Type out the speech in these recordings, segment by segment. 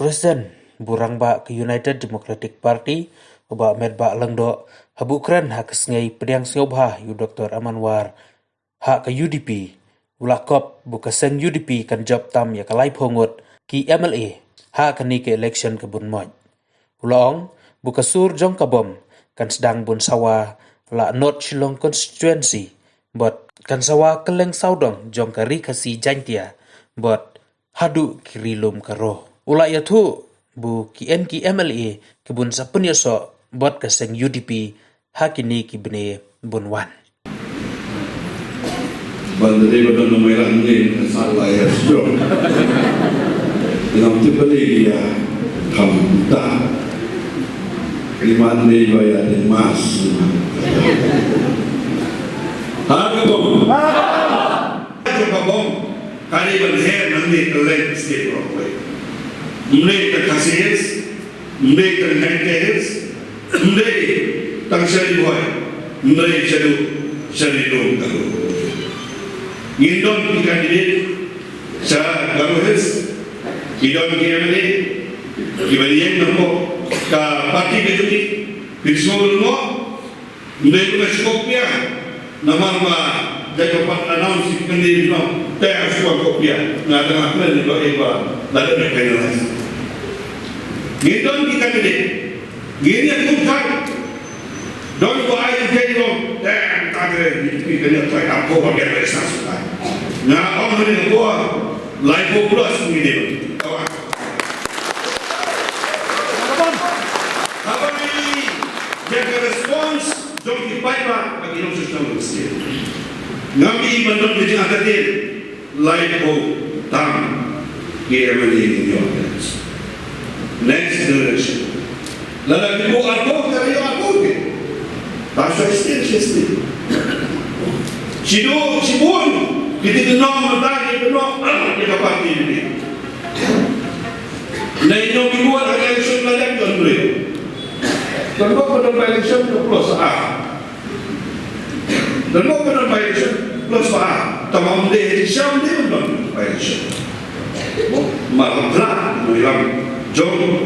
Presiden burang ba ke United Democratic Party Bah Metbah langdo habukran hak sengai pediang sengobha yu Dr. Amanwar hak ke UDP ulakop buka seng UDP kan job tam ya kalai pongot ki MLA hak kani ke election ke bun moj ulong buka sur jong kabom kan sedang bun sawa la not Shillong constituency bot kan sawa keleng saudong jong kari kasi jantia bot hadu kirilum karo ula ya tu bu ki MLA kebun sapun ya so bot kaseng UDP hakini ki bene bunwan bandari badan nomor ini salah ya sudah dengan tipe dia kamta lima ni bayar di mas harga bom kali berher nanti kelak setiap orang mereka kasih mereka hentes mereka tangsari boy mereka cari dong kalau indon kandidat sa garuhes indon MLA kibalian nampo ka parti betuti pismol mo mereka skopia nama jaga pat announce kandidat no teh aswa kopia ngada ngapel ni eba lalu berkenalan indon kandidat gini aku kan don ko ay kayro dan tagre di kanya tay ako ba kaya sa suka na on ni ko live plus ni kawan apa ni jaga response jom di paiba bagi nos sistem mesti ngambi bandon di akadir live tam MLA ni next direction lalu ko ako kaya ako bahasa istilah Cibun kita kenal matanya kenal kita parti ini lainnya dibuat ada election lagi tuan beliau tentu pada election plus A tentu pada election plus A tamam dia Syam dia pun election malah bilang jom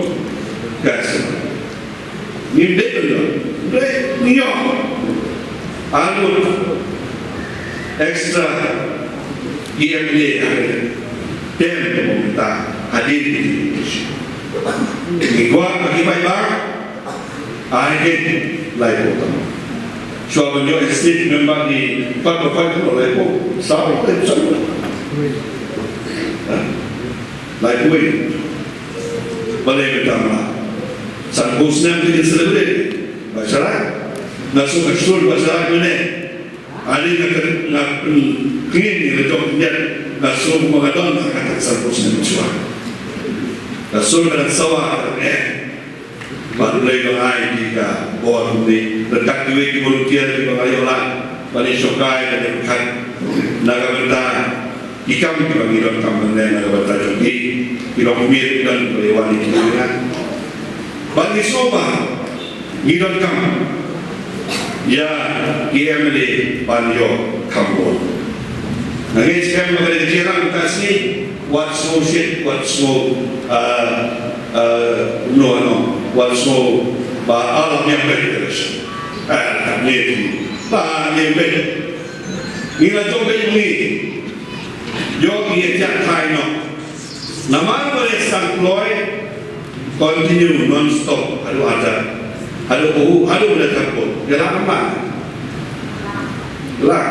gas ni dia Niyo anu extra MLA tem pemerintah hadir di Indonesia. Gua bagi baik-baik akhir lain utama. Suami yo estate member di Pak oleh ko sampai sampai. Lain gue boleh bertambah. Sang Snem jadi selebriti. Masyarakat nasib ekspor masyarakat ini ada nak kini letak dia nasib mengadon kata sarpus mencuat nasib dengan sawah baru lagi orang jika buat ini letak duit di volunteer di pengayola bani sokai dan dekat naga benda ikam di bagian kampung dan naga benda jadi kilomir dan lewat di kiri bani soba Ngidon kam ya MLA banyo kambo nangis sekarang mengenai kira kasih what's so shit what's so what's so alam yang berterus ni bed ina coba ini yo dia jak thai no nama boleh employ continue non stop ada boleh takut jalan apa lah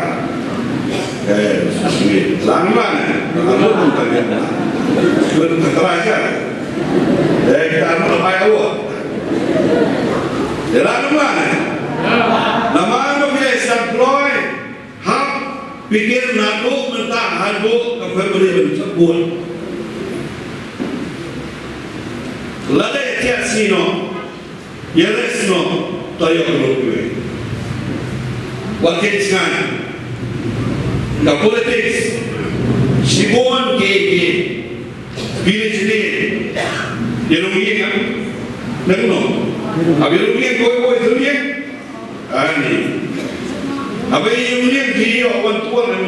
lama kamu pun terlihat belum terasa kita mau apa awak jalan mana nama anu bila employ hak pikir nak mentah hadu kebeli bencabut lalai tiap sino Yes, no, tayo keluar. Wakil sekarang, the politics, Sibon ke village ni, Yerumian kan, nak Abi Yerumian koi Yerumian, ani. Abi Yerumian kiri orang tua nak